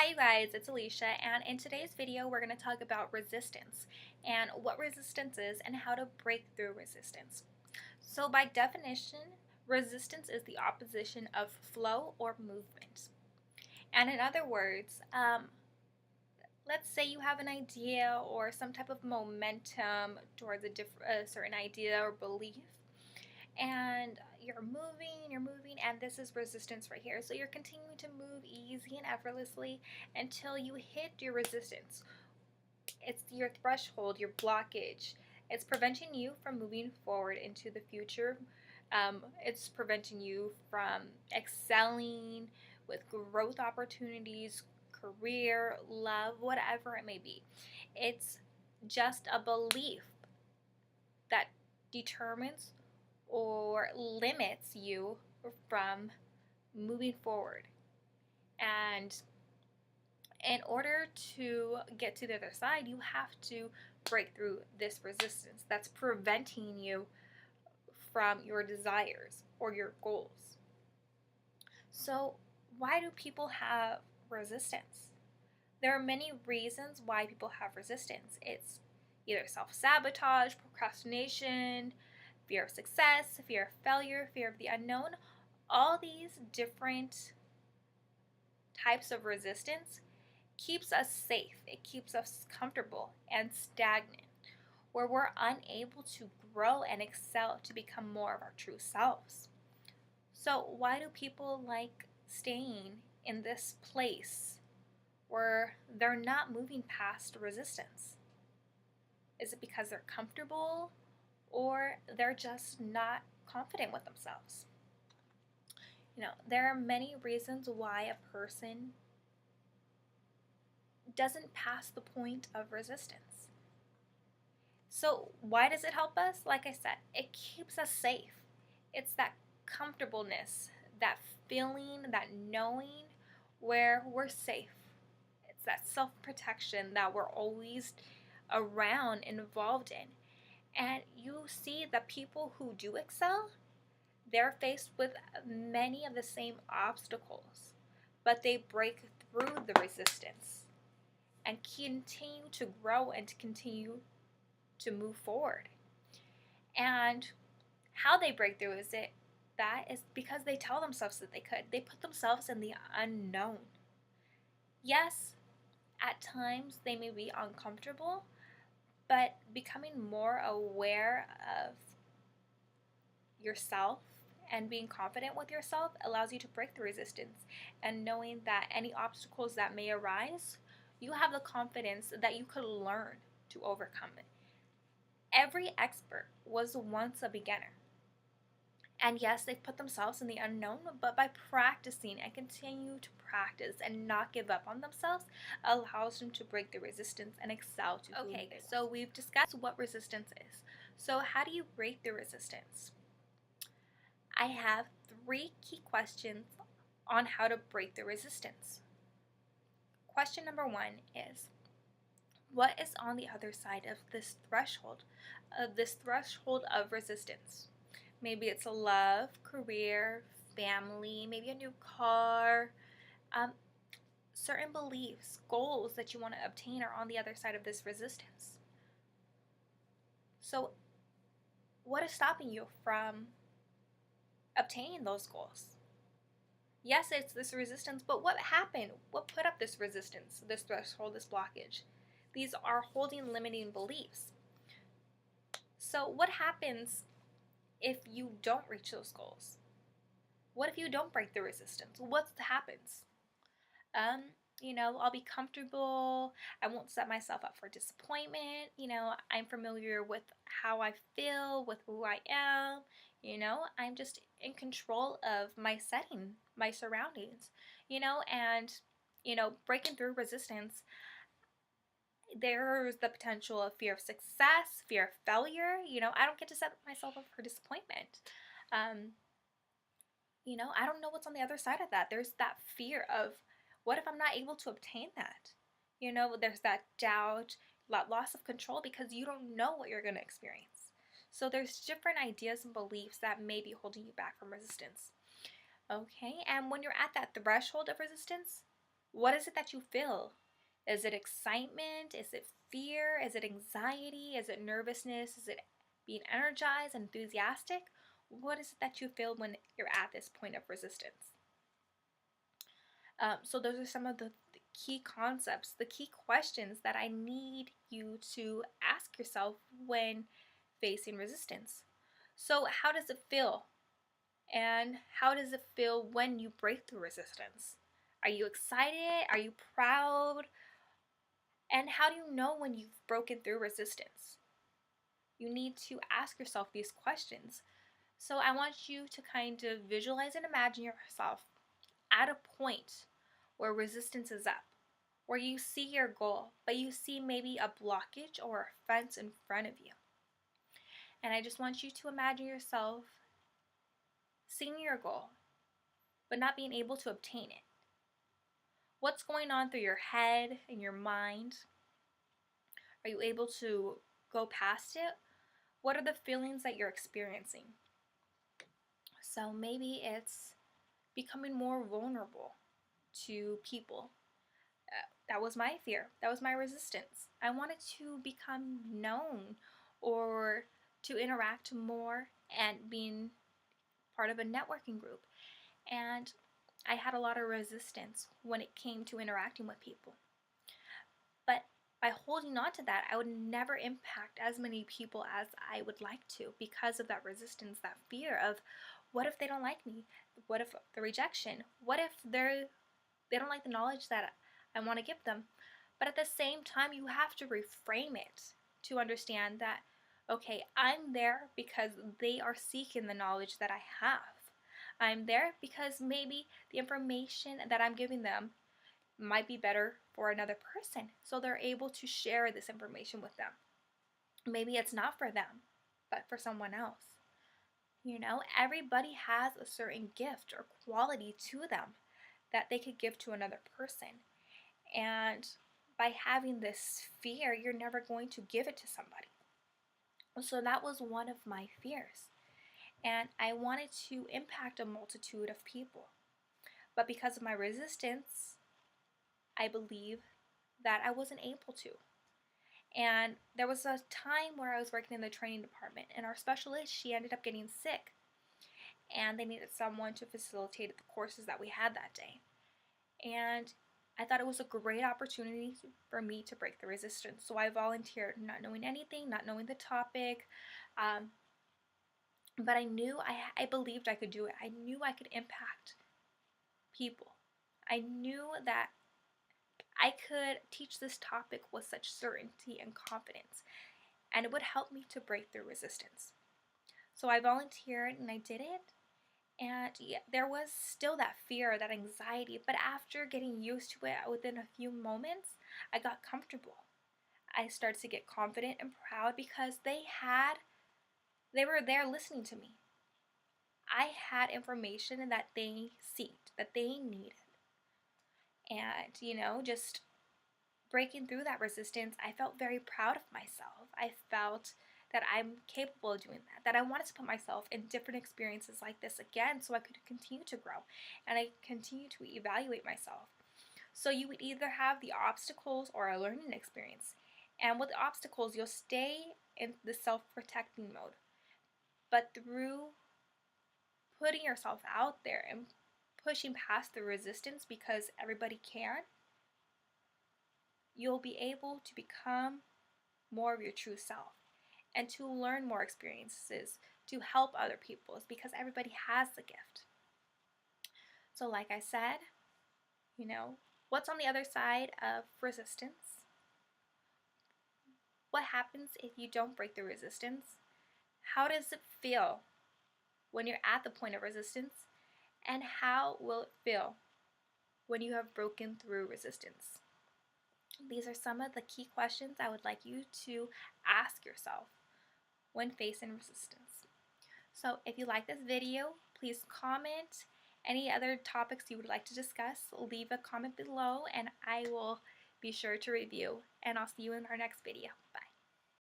Hi you guys, it's Alicia, and in today's video we're going to talk about resistance and what resistance is and how to break through resistance. So by definition, resistance is the opposition of flow or movement. And in other words, let's say you have an idea or some type of momentum towards a certain idea or belief, and you're moving, and this is resistance right here. So you're continuing to move easy and effortlessly until you hit your resistance. It's your threshold, your blockage. It's preventing you from moving forward into the future. It's preventing you from excelling with growth opportunities, career, love, whatever it may be. It's just a belief that determines or limits you from moving forward. And in order to get to the other side, you have to break through this resistance that's preventing you from your desires or your goals. So, why do people have resistance? There are many reasons why people have resistance. It's either self-sabotage, procrastination, fear of success, fear of failure, fear of the unknown. All these different types of resistance keeps us safe. It keeps us comfortable and stagnant, where we're unable to grow and excel to become more of our true selves. So why do people like staying in this place where they're not moving past resistance? Is it because they're comfortable, or they're just not confident with themselves? There are many reasons why a person doesn't pass the point of resistance. So why does it help us? Like I said, it keeps us safe. It's that comfortableness, that feeling, that knowing where we're safe. It's that self-protection that we're always around, involved in. And you see the people who do excel, they're faced with many of the same obstacles, but they break through the resistance and continue to grow and to continue to move forward. And how they break through is because they tell themselves that they could. They put themselves in the unknown. Yes, at times they may be uncomfortable, but becoming more aware of yourself and being confident with yourself allows you to break the resistance, and knowing that any obstacles that may arise, you have the confidence that you could learn to overcome it. Every expert was once a beginner. And yes, they've put themselves in the unknown, but by practicing and continue to practice and not give up on themselves allows them to break the resistance and excel to who they want. Okay, so we've discussed what resistance is. So how do you break the resistance? I have 3 key questions on how to break the resistance. Question number 1 is, what is on the other side of this threshold of resistance? Maybe it's a love, career, family, maybe a new car, certain beliefs, goals that you want to obtain are on the other side of this resistance. So what is stopping you from obtaining those goals? Yes, it's this resistance, but what happened? What put up this resistance, this threshold, this blockage? These are holding limiting beliefs. So what happens if you don't reach those goals? What if you don't break the resistance? What happens? I'll be comfortable. I won't set myself up for disappointment. I'm familiar with how I feel, with who I am. I'm just in control of my setting, my surroundings, and, breaking through resistance, there's the potential of fear of success, fear of failure. I don't get to set myself up for disappointment. I don't know what's on the other side of that. There's that fear of, what if I'm not able to obtain that? There's that doubt, that loss of control, because you don't know what you're going to experience. So there's different ideas and beliefs that may be holding you back from resistance. Okay, and when you're at that threshold of resistance, What is it that you feel? Is it excitement? Is it fear? Is it anxiety? Is it nervousness? Is it being energized, enthusiastic? What is it that you feel when you're at this point of resistance? So those are some of the key concepts, the key questions that I need you to ask yourself when facing resistance. So how does it feel? And how does it feel when you break through resistance? Are you excited? Are you proud? And how do you know when you've broken through resistance? You need to ask yourself these questions. So I want you to kind of visualize and imagine yourself at a point where resistance is up, where you see your goal, but you see maybe a blockage or a fence in front of you. And I just want you to imagine yourself seeing your goal, but not being able to obtain it. What's going on through your head and your mind? Are you able to go past it? What are the feelings that you're experiencing? So maybe it's becoming more vulnerable to people. That was my fear. That was my resistance. I wanted to become known or to interact more and being part of a networking group. And I had a lot of resistance when it came to interacting with people. But by holding on to that, I would never impact as many people as I would like to because of that resistance, that fear of what if they don't like me? What if the rejection? What if they don't like the knowledge that I want to give them? But at the same time, you have to reframe it to understand that, okay, I'm there because they are seeking the knowledge that I have. I'm there because maybe the information that I'm giving them might be better for another person, so they're able to share this information with them. Maybe it's not for them, but for someone else. Everybody has a certain gift or quality to them that they could give to another person. And by having this fear, you're never going to give it to somebody. So that was one of my fears. And I wanted to impact a multitude of people. But because of my resistance, I believe that I wasn't able to. And there was a time where I was working in the training department, and our specialist, she ended up getting sick. And they needed someone to facilitate the courses that we had that day. And I thought it was a great opportunity for me to break the resistance. So I volunteered, not knowing anything, not knowing the topic. But I knew, I believed I could do it. I knew I could impact people. I knew that I could teach this topic with such certainty and confidence. And it would help me to break through resistance. So I volunteered and I did it. And yeah, there was still that fear, that anxiety, but after getting used to it within a few moments, I got comfortable. I started to get confident and proud because they were there listening to me. I had information that they seeked, that they needed. And, just breaking through that resistance, I felt very proud of myself. I felt that I'm capable of doing that I wanted to put myself in different experiences like this again so I could continue to grow and I continue to evaluate myself. So you would either have the obstacles or a learning experience. And with the obstacles, you'll stay in the self-protecting mode. But through putting yourself out there and pushing past the resistance because everybody can, you'll be able to become more of your true self and to learn more experiences to help other people because everybody has the gift. So like I said, what's on the other side of resistance? What happens if you don't break the resistance? How does it feel when you're at the point of resistance? And how will it feel when you have broken through resistance? These are some of the key questions I would like you to ask yourself when facing resistance. So if you like this video, please comment. Any other topics you would like to discuss, leave a comment below and I will be sure to review. And I'll see you in our next video. Bye.